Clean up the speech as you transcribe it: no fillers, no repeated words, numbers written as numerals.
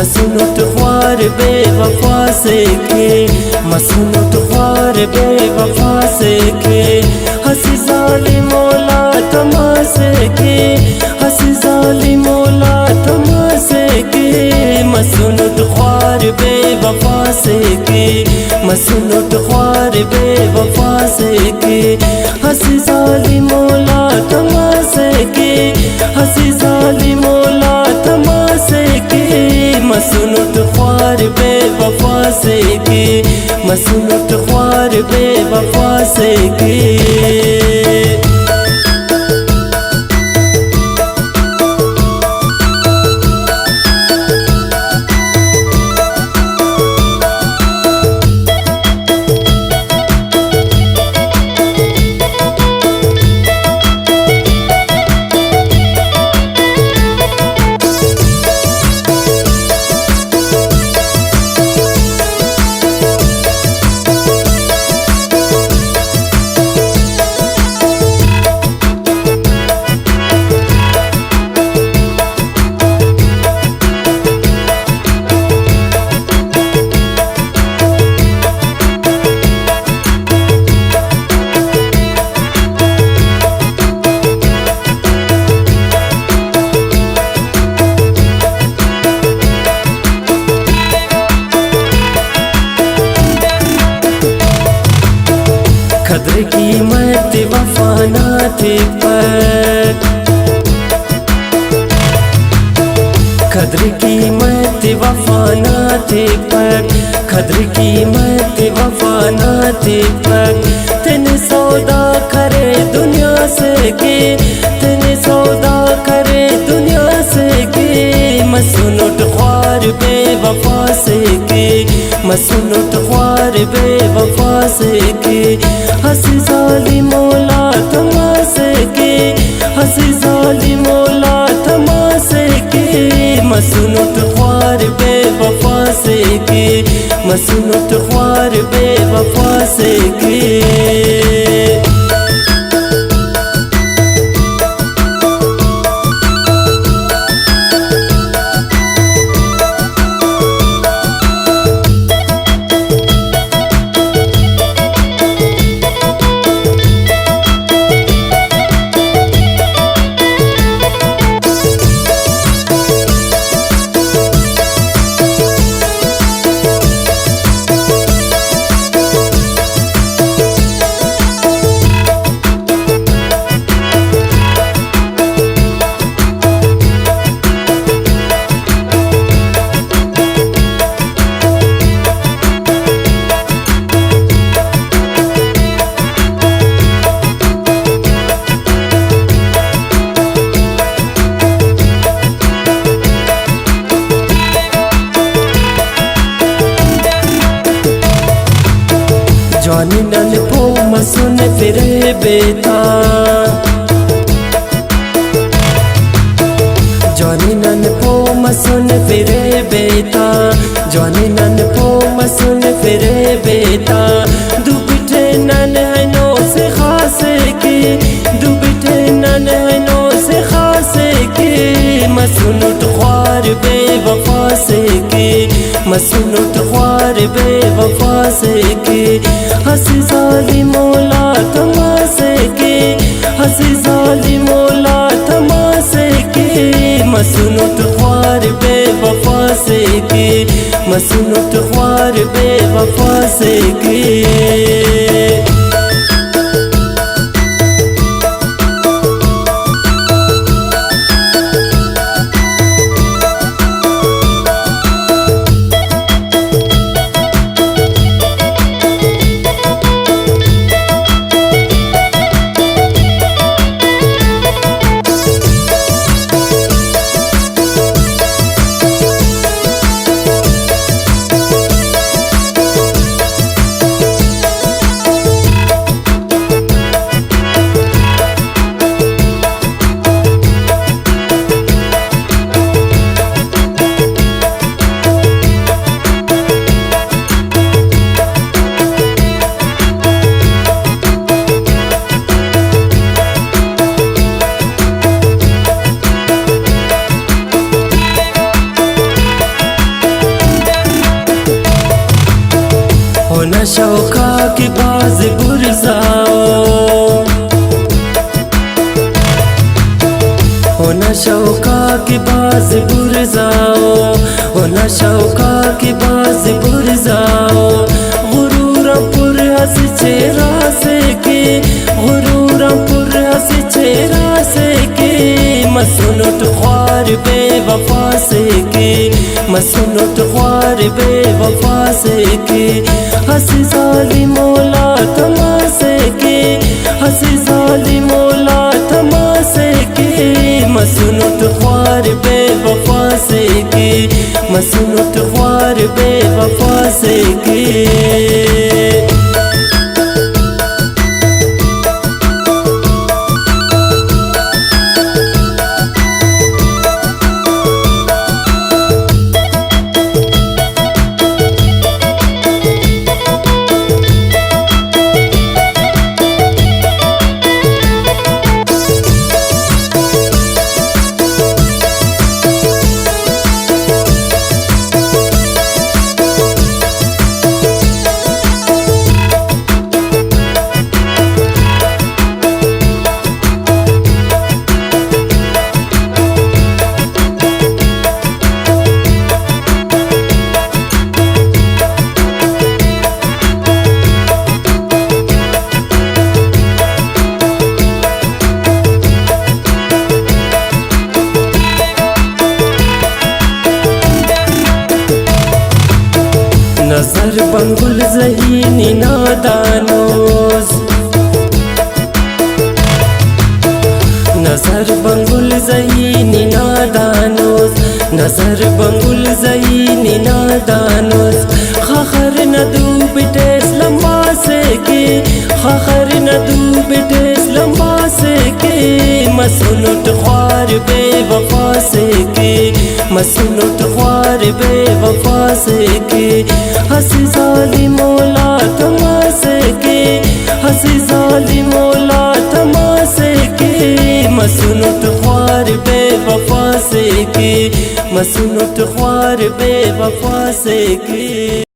मसनुत ख्वार बेवफा से के, मसनुत ख्वार बेवफा से के, हंसी जालिम मौला तमाशे के, हंसी जालिम मौला तमाशे के, मसनुत ख्वार बेवफा से के, मसनुत ख्वार बेवफा से के, हंसी जालिम मौला तमाशे के, हंसी जालिम मौला तमाशे के, मसनुत ख्वार बेवफा से के, मसनुत ख्वार बेवफा से के। कद्र कीमत वफा ना थी पर, कद्र कीमत वफा ना थी पर, कद्र कीमत वफा ना थी पर, तेने सौदा करे दुनिया से के, तेने सौदा करे दुनिया से के, मसनुत ख्वार बेवफा से के, मसनुत ख्वार बेवफा से के, हंसी जालिम मौला तमाशे के, हंसी जालिम मौला तमाशे के, मसनुत ख्वार बेवफा से के, मसनुत ख्वार बेवफा से के। जानी नन पो मसुन फिरे बेता, जानी नन पो मसुन फिरे बेता, जानी नन पो मसुन फिरे बेता, दुबिठे नन है नो से खासे के, दुबिठे नन है नो से खासे के, मसनुत ख्वार बेवफा से के, मसनुत ख्वार बेवफा से के, हंसी जालिम मौला तमाशे के, हंसी जालिम मौला तमाशे के, मसनुत ख्वार बेवफा से के, मसनुत ख्वार बेवफा से के। शौका की बाज बुरजाओ, होना शौका की बाज बुरजाओ, होना शौका की बाज बुरजाओ। गुरूरा पुर हस चेहरा से के, गुरूरा पुर हस चेहरा से के, मसनुट ख्वार बेवफा से के, मसनुट ख्वार बेवफा से के। हंसी जाली मौला तमासे के, हंसी जाली मौला तमासे के, मसनुट ख्वार बेवफा से के, मसनुट ख्वार बेवफा से के। नजर बंगुल ज़हीनी नादानोस, नजर बंगुल ज़हीनी नादानोस, नजर बंगुल ज़हीनी नादानोस। खखर न दू बिटेस लंबा से के, खखर न दू बिटेस लंबा से के, मसनुट ख्वार बेवफा से के, मसनुट ख्वार बेवफा से के। हंसी जाली मौला तमासे के, हंसी जाली मौला तमासे के, मसनुट ख्वार बेवफा से के, मसनुट ख्वार बेवफा से के।